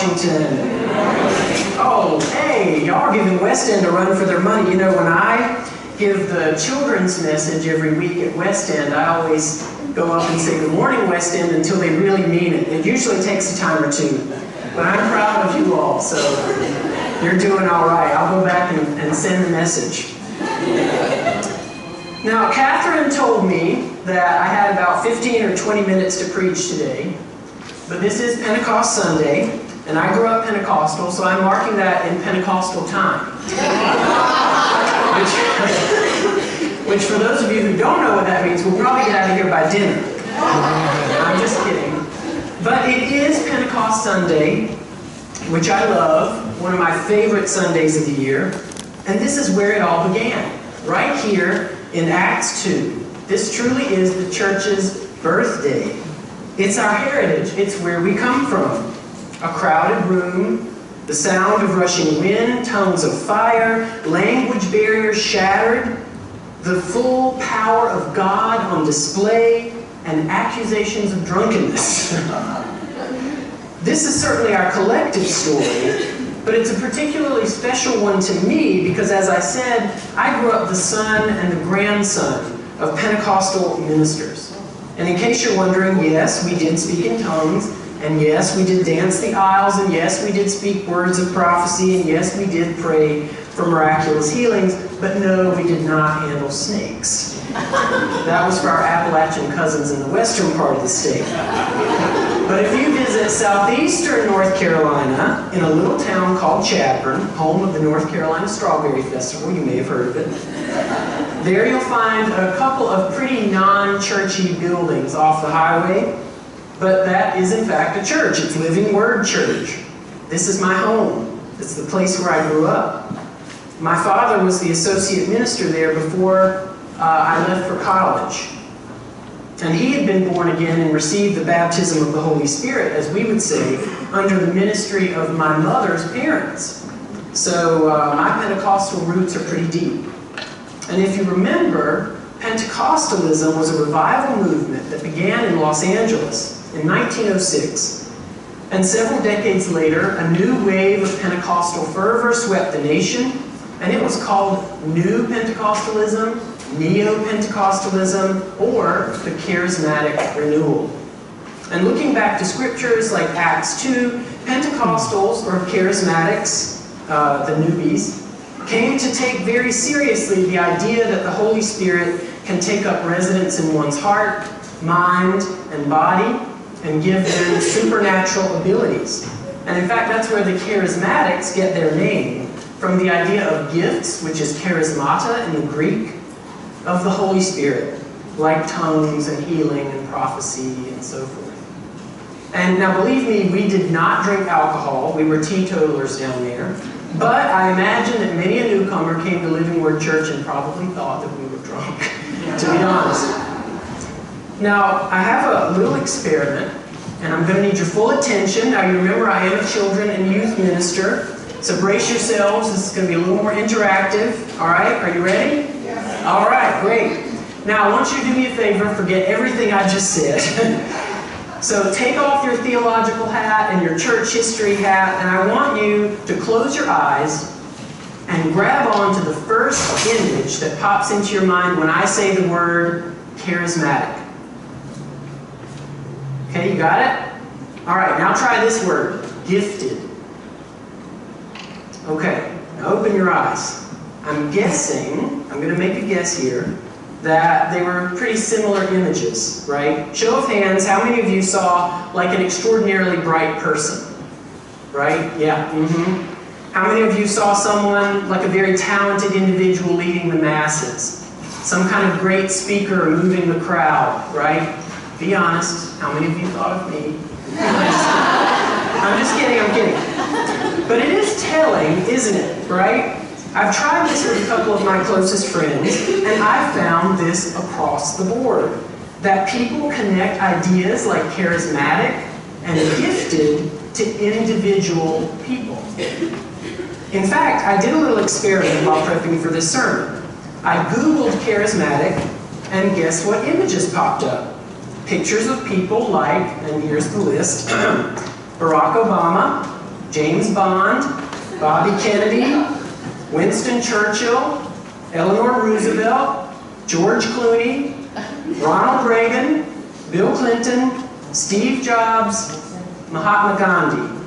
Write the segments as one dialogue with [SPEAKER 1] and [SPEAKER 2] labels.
[SPEAKER 1] Washington. Oh, hey, y'all are giving West End a run for their money. You know, when I give the children's message every week at West End, I always go up and say, "Good morning, West End," until they really mean it. It usually takes a time or two. But I'm proud of you all, so you're doing all right. I'll go back and send the message. Now, Catherine told me that I had about 15 or 20 minutes to preach today, but this is Pentecost Sunday, and I grew up Pentecostal, so I'm marking that in Pentecostal time. Which for those of you who don't know what that means, we'll probably get out of here by dinner. I'm just kidding. But it is Pentecost Sunday, which I love, one of my favorite Sundays of the year, and this is where it all began, right here in Acts 2. This truly is the church's birthday. It's our heritage. It's where we come from. A crowded room, the sound of rushing wind, tongues of fire, language barriers shattered, the full power of God on display, and accusations of drunkenness. This is certainly our collective story, but it's a particularly special one to me because, as I said, I grew up the son and the grandson of Pentecostal ministers. And in case you're wondering, yes, we did speak in tongues, and yes, we did dance the aisles, and yes, we did speak words of prophecy, and yes, we did pray for miraculous healings, but no, we did not handle snakes. That was for our Appalachian cousins in the western part of the state. But if you visit southeastern North Carolina, in a little town called Chadbourn, home of the North Carolina Strawberry Festival, you may have heard of it, there you'll find a couple of pretty non-churchy buildings off the highway, but that is in fact a church. It's Living Word Church. This is my home. It's the place where I grew up. My father was the associate minister there before I left for college. And he had been born again and received the baptism of the Holy Spirit, as we would say, under the ministry of my mother's parents. So my Pentecostal roots are pretty deep. And if you remember, Pentecostalism was a revival movement that began in Los Angeles in 1906. And several decades later, a new wave of Pentecostal fervor swept the nation, and it was called New Pentecostalism, Neo-Pentecostalism, or the Charismatic Renewal. And looking back to scriptures like Acts 2, Pentecostals, or Charismatics, the newbies, came to take very seriously the idea that the Holy Spirit can take up residence in one's heart, mind, and body, and give them supernatural abilities. And in fact, that's where the Charismatics get their name, from the idea of gifts, which is charismata in the Greek, of the Holy Spirit, like tongues and healing and prophecy and so forth. And now believe me, we did not drink alcohol. We were teetotalers down there. But I imagine that many a newcomer came to Living Word Church and probably thought that we were drunk, to be honest. Now, I have a little experiment, and I'm going to need your full attention. Now, you remember I am a children and youth minister, so brace yourselves. This is going to be a little more interactive. All right, are you ready? Yes. All right, great. Now, I want you to do me a favor, forget everything I just said. So take off your theological hat and your church history hat, and I want you to close your eyes and grab onto the first image that pops into your mind when I say the word charismatic. Okay, you got it? All right, now try this word, gifted. Okay, now open your eyes. I'm guessing, I'm going to make a guess here, that they were pretty similar images, right? Show of hands, how many of you saw like an extraordinarily bright person? Right? Yeah. How many of you saw someone like a very talented individual leading the masses? Some kind of great speaker moving the crowd, right? Be honest, how many of you thought of me? I'm just kidding, I'm kidding. But it is telling, isn't it, right? I've tried this with a couple of my closest friends, and I've found this across the board. That people connect ideas like charismatic and gifted to individual people. In fact, I did a little experiment while prepping for this sermon. I Googled charismatic, and guess what images popped up? Pictures of people like, and here's the list, Barack Obama, James Bond, Bobby Kennedy, Winston Churchill, Eleanor Roosevelt, George Clooney, Ronald Reagan, Bill Clinton, Steve Jobs, Mahatma Gandhi.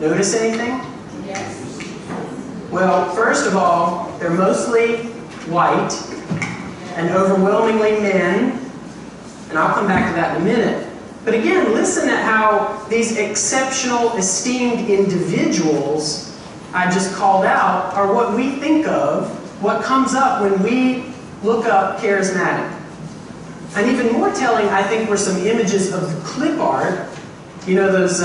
[SPEAKER 1] Notice anything?
[SPEAKER 2] Yes.
[SPEAKER 1] Well, first of all, they're mostly white and overwhelmingly men, and I'll come back to that in a minute. But again, listen at how these exceptional, esteemed individuals I just called out are what we think of, what comes up when we look up charismatic. And even more telling, I think, were some images of the clip art. You know those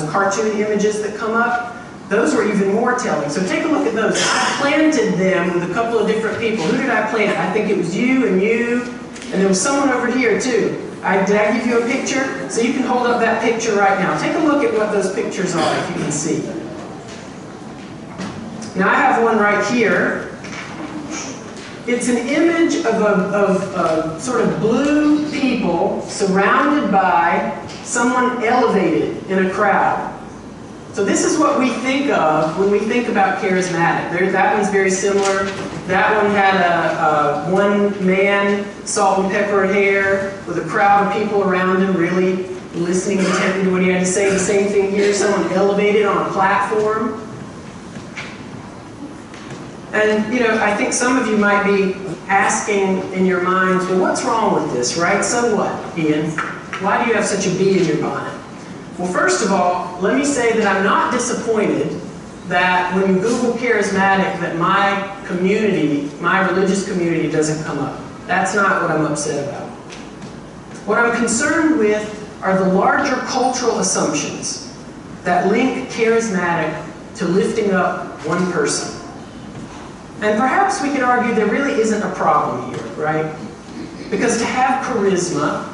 [SPEAKER 1] cartoon images that come up? Those were even more telling. So take a look at those. I planted them with a couple of different people. Who did I plant? I think it was you, and there was someone over here too. Did I give you a picture? So you can hold up that picture right now. Take a look at what those pictures are, if you can see. Now I have one right here. It's an image of sort of blue people surrounded by someone elevated in a crowd. So this is what we think of when we think about charismatic. That one's very similar. That one had a one man, salt and pepper hair, with a crowd of people around him really listening intently to what he had to say. The same thing here, someone elevated on a platform. And, you know, I think some of you might be asking in your minds, well, what's wrong with this, right? So what, Ian? Why do you have such a bee in your bonnet? Well, first of all, let me say that I'm not disappointed that when you Google charismatic that my community, my religious community, doesn't come up. That's not what I'm upset about. What I'm concerned with are the larger cultural assumptions that link charismatic to lifting up one person. And perhaps we could argue there really isn't a problem here, right? Because to have charisma,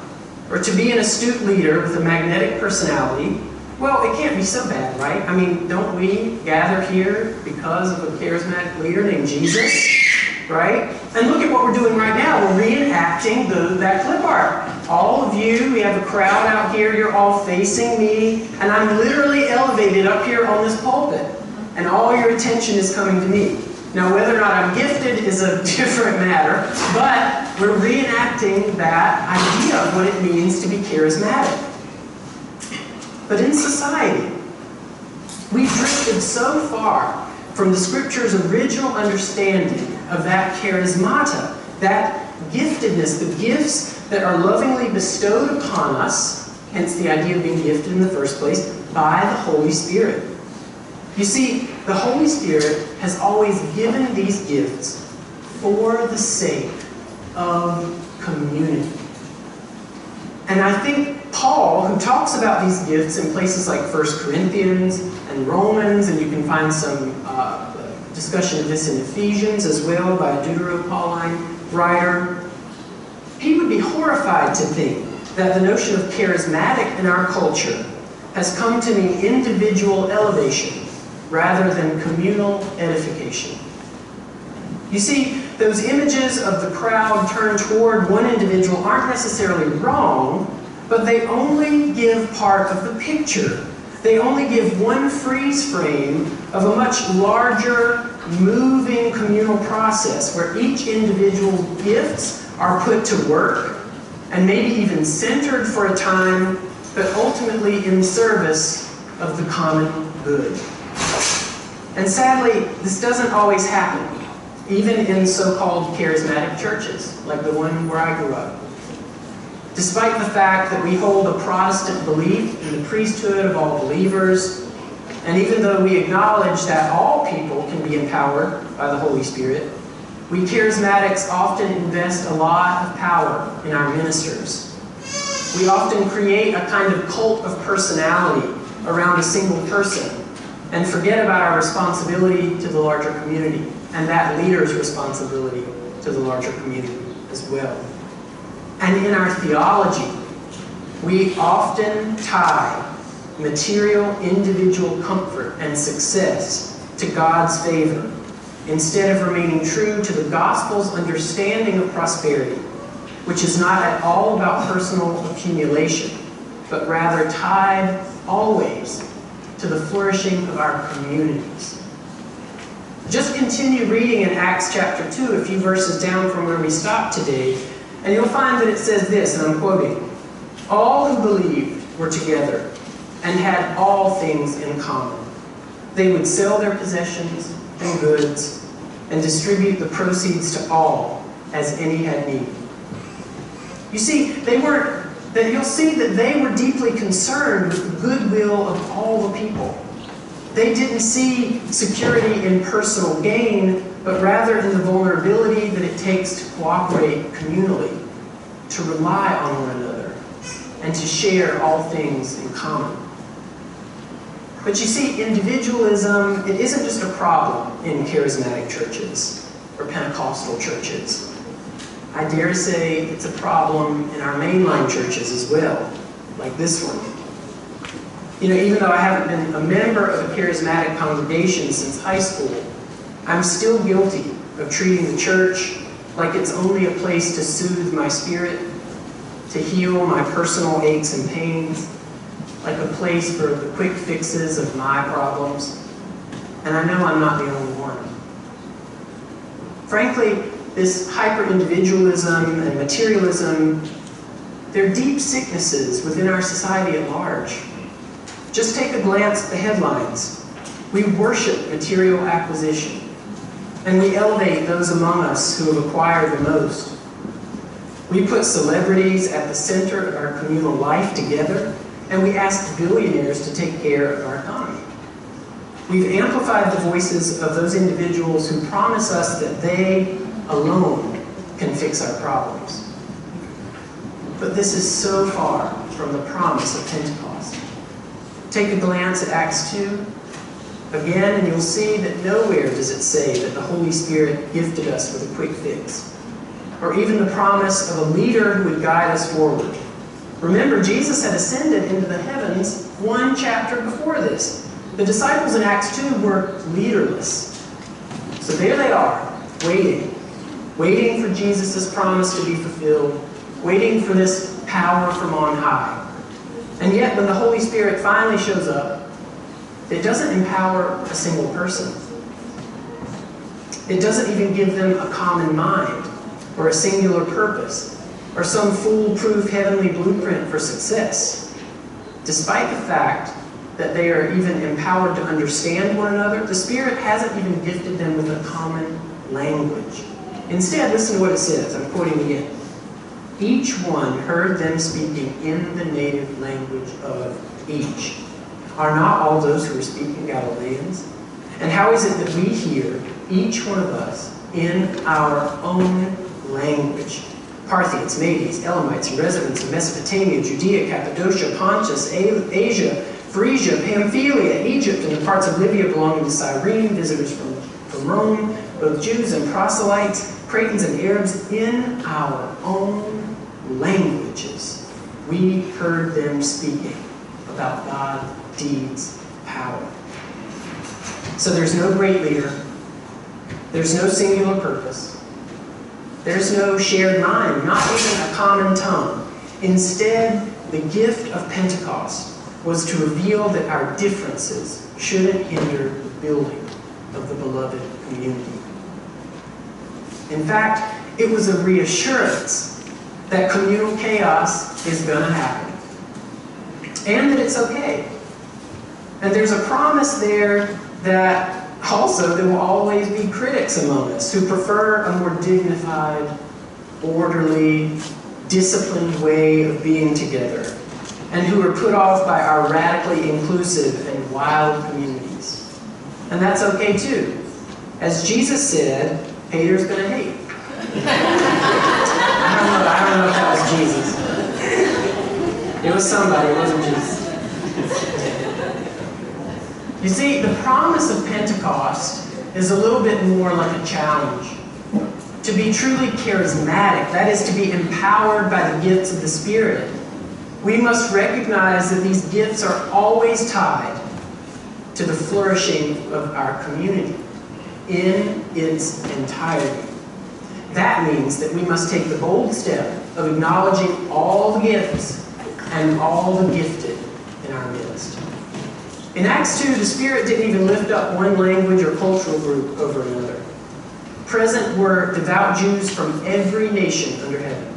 [SPEAKER 1] or to be an astute leader with a magnetic personality, well, it can't be so bad, right? I mean, don't we gather here because of a charismatic leader named Jesus, right? And look at what we're doing right now. We're reenacting that clip art. All of you, we have a crowd out here, you're all facing me, and I'm literally elevated up here on this pulpit. And all your attention is coming to me. Now, whether or not I'm gifted is a different matter, but we're reenacting that idea of what it means to be charismatic. But in society, we've drifted so far from the Scripture's original understanding of that charismata, that giftedness, the gifts that are lovingly bestowed upon us, hence the idea of being gifted in the first place, by the Holy Spirit. You see, the Holy Spirit has always given these gifts for the sake of community. And I think Paul, who talks about these gifts in places like 1 Corinthians and Romans, and you can find some discussion of this in Ephesians as well by a Deutero-Pauline writer, he would be horrified to think that the notion of charismatic in our culture has come to mean individual elevation rather than communal edification. You see, those images of the crowd turned toward one individual aren't necessarily wrong, but they only give part of the picture. They only give one freeze frame of a much larger, moving communal process where each individual's gifts are put to work and maybe even centered for a time, but ultimately in service of the common good. And sadly, this doesn't always happen, even in so-called charismatic churches, like the one where I grew up. Despite the fact that we hold a Protestant belief in the priesthood of all believers, and even though we acknowledge that all people can be empowered by the Holy Spirit, we charismatics often invest a lot of power in our ministers. We often create a kind of cult of personality around a single person, and forget about our responsibility to the larger community, and that leader's responsibility to the larger community as well. And in our theology, we often tie material individual comfort and success to God's favor, instead of remaining true to the gospel's understanding of prosperity, which is not at all about personal accumulation, but rather tied always to the flourishing of our communities. Just continue reading in Acts chapter 2, a few verses down from where we stopped today, and you'll find that it says this, and I'm quoting, "All who believed were together and had all things in common. They would sell their possessions and goods and distribute the proceeds to all as any had need." You see, you'll see that they were deeply concerned with the goodwill of all the people. They didn't see security in personal gain, but rather in the vulnerability that it takes to cooperate communally, to rely on one another, and to share all things in common. But you see, individualism, it isn't just a problem in charismatic churches or Pentecostal churches. I dare say it's a problem in our mainline churches as well, like this one. You know, even though I haven't been a member of a charismatic congregation since high school, I'm still guilty of treating the church like it's only a place to soothe my spirit, to heal my personal aches and pains, like a place for the quick fixes of my problems. And I know I'm not the only one. Frankly, this hyper-individualism and materialism, they're deep sicknesses within our society at large. Just take a glance at the headlines. We worship material acquisition, and we elevate those among us who have acquired the most. We put celebrities at the center of our communal life together, and we ask billionaires to take care of our economy. We've amplified the voices of those individuals who promise us that they alone can fix our problems. But this is so far from the promise of Pentecost. Take a glance at Acts 2 again, and you'll see that nowhere does it say that the Holy Spirit gifted us with a quick fix, or even the promise of a leader who would guide us forward. Remember, Jesus had ascended into the heavens one chapter before this. The disciples in Acts 2 were leaderless. So there they are, waiting for Jesus' promise to be fulfilled, waiting for this power from on high. And yet, when the Holy Spirit finally shows up, it doesn't empower a single person. It doesn't even give them a common mind, or a singular purpose, or some foolproof heavenly blueprint for success. Despite the fact that they are even empowered to understand one another, the Spirit hasn't even gifted them with a common language. Instead, listen to what it says. I'm quoting again. "Each one heard them speaking in the native language of each. Are not all those who are speaking Galileans? And how is it that we hear, each one of us, in our own language? Parthians, Medes, Elamites, residents of Mesopotamia, Judea, Cappadocia, Pontus, Asia, Phrygia, Pamphylia, Egypt, and the parts of Libya belonging to Cyrene, visitors from Rome, both Jews and proselytes, Cretans and Arabs, in our own languages. We heard them speaking about God's deeds, power." So there's no great leader. There's no singular purpose. There's no shared mind, not even a common tongue. Instead, the gift of Pentecost was to reveal that our differences shouldn't hinder the building of the beloved community. In fact, it was a reassurance that communal chaos is going to happen, and that it's okay. And there's a promise there that also there will always be critics among us who prefer a more dignified, orderly, disciplined way of being together, and who are put off by our radically inclusive and wild communities. And that's okay too. As Jesus said, haters gonna hate. I don't know if that was Jesus. It was somebody, it wasn't Jesus. You see, the promise of Pentecost is a little bit more like a challenge. To be truly charismatic, that is to be empowered by the gifts of the Spirit, we must recognize that these gifts are always tied to the flourishing of our community in its entirety. That means that we must take the bold step of acknowledging all the gifts and all the gifted in our midst. In Acts 2, the Spirit didn't even lift up one language or cultural group over another. Present were devout Jews from every nation under heaven.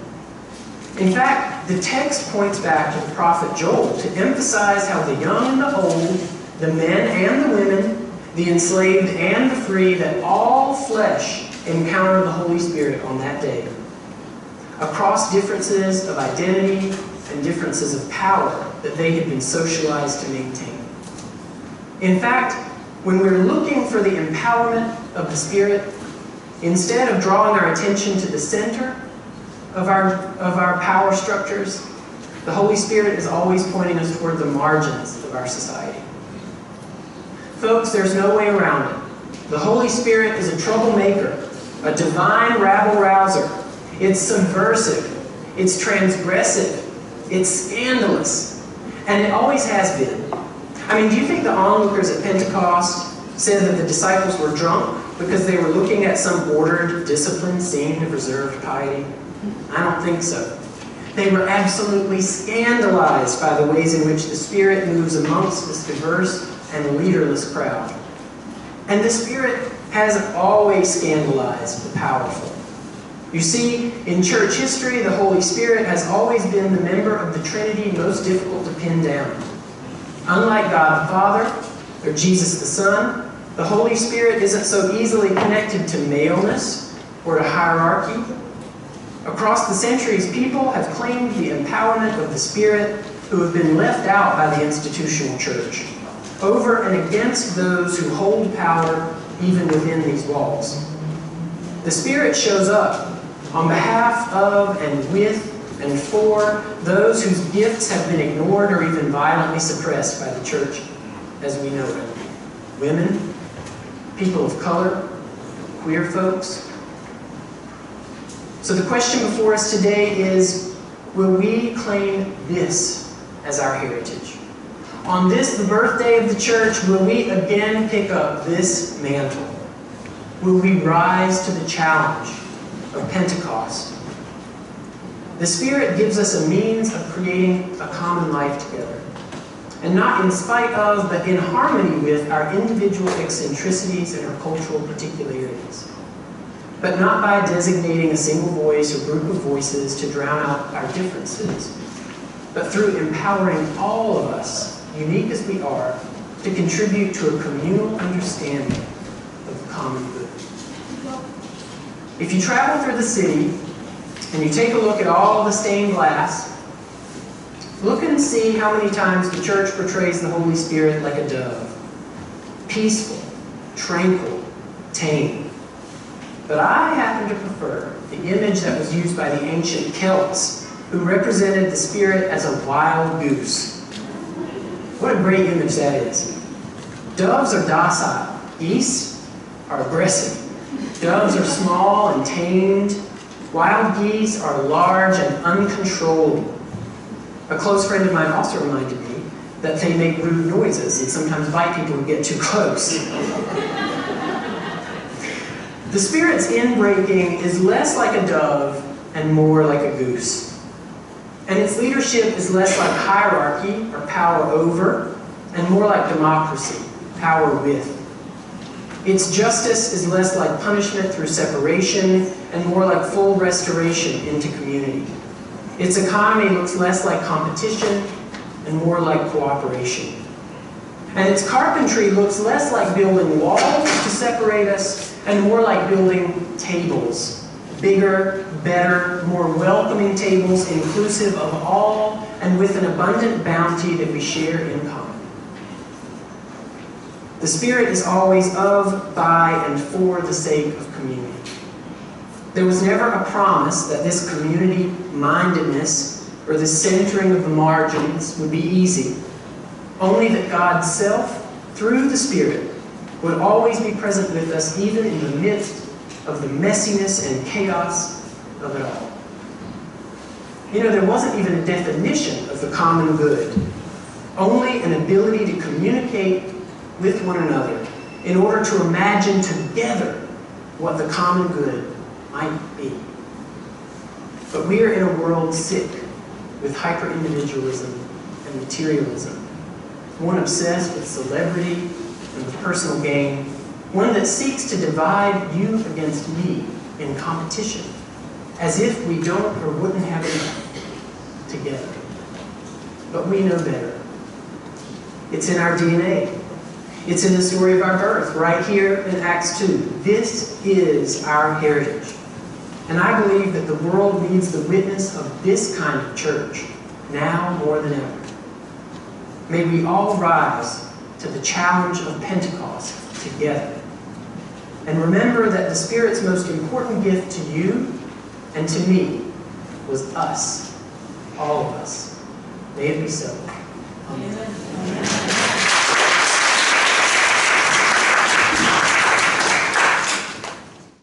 [SPEAKER 1] In fact, the text points back to the prophet Joel to emphasize how the young and the old, the men and the women, the enslaved and the free, that all flesh encounter the Holy Spirit on that day. Across differences of identity and differences of power that they had been socialized to maintain. In fact, when we're looking for the empowerment of the Spirit, instead of drawing our attention to the center of our power structures, the Holy Spirit is always pointing us toward the margins of our society. Folks, there's no way around it. The Holy Spirit is a troublemaker, a divine rabble-rouser. It's subversive, it's transgressive, it's scandalous, and it always has been. I mean, do you think the onlookers at Pentecost said that the disciples were drunk because they were looking at some ordered, disciplined scene of reserved piety? I don't think so. They were absolutely scandalized by the ways in which the Spirit moves amongst this diverse and leaderless crowd. And the Spirit hasn't always scandalized the powerful. You see, in church history, the Holy Spirit has always been the member of the Trinity most difficult to pin down. Unlike God the Father, or Jesus the Son, the Holy Spirit isn't so easily connected to maleness or to hierarchy. Across the centuries, people have claimed the empowerment of the Spirit who have been left out by the institutional church, over and against those who hold power even within these walls. The Spirit shows up on behalf of and with and for those whose gifts have been ignored or even violently suppressed by the church as we know it. Women, people of color, queer folks. So the question before us today is, will we claim this as our heritage? On this, the birthday of the church, will we again pick up this mantle? Will we rise to the challenge of Pentecost? The Spirit gives us a means of creating a common life together. And not in spite of, but in harmony with our individual eccentricities and our cultural particularities. But not by designating a single voice or group of voices to drown out our differences, but through empowering all of us, unique as we are, to contribute to a communal understanding of the common good. If you travel through the city and you take a look at all the stained glass, look and see how many times the church portrays the Holy Spirit like a dove. Peaceful, tranquil, tame. But I happen to prefer the image that was used by the ancient Celts, who represented the Spirit as a wild goose. What a great image that is. Doves are docile. Geese are aggressive. Doves are small and tamed. Wild geese are large and uncontrollable. A close friend of mine also reminded me that they make rude noises and sometimes bite people who get too close. The Spirit's inbreaking is less like a dove and more like a goose. And its leadership is less like hierarchy or power over, and more like democracy, power with. Its justice is less like punishment through separation and more like full restoration into community. Its economy looks less like competition and more like cooperation. And its carpentry looks less like building walls to separate us and more like building tables. Bigger, better, more welcoming tables inclusive of all and with an abundant bounty that we share in common. The Spirit is always of, by, and for the sake of community. There was never a promise that this community-mindedness or this centering of the margins would be easy. Only that God's self, through the Spirit, would always be present with us even in the midst of the messiness and chaos of it all. You know, there wasn't even a definition of the common good, only an ability to communicate with one another in order to imagine together what the common good might be. But we are in a world sick with hyper-individualism and materialism. one obsessed with celebrity and with personal gain, one that seeks to divide you against me in competition, as if we don't or wouldn't have enough together. But we know better. It's in our DNA. It's in the story of our birth, right here in Acts 2. This is our heritage. And I believe that the world needs the witness of this kind of church now more than ever. May we all rise to the challenge of Pentecost together. And remember that the Spirit's most important gift to you and to me was us, all of us. May it be so. Amen.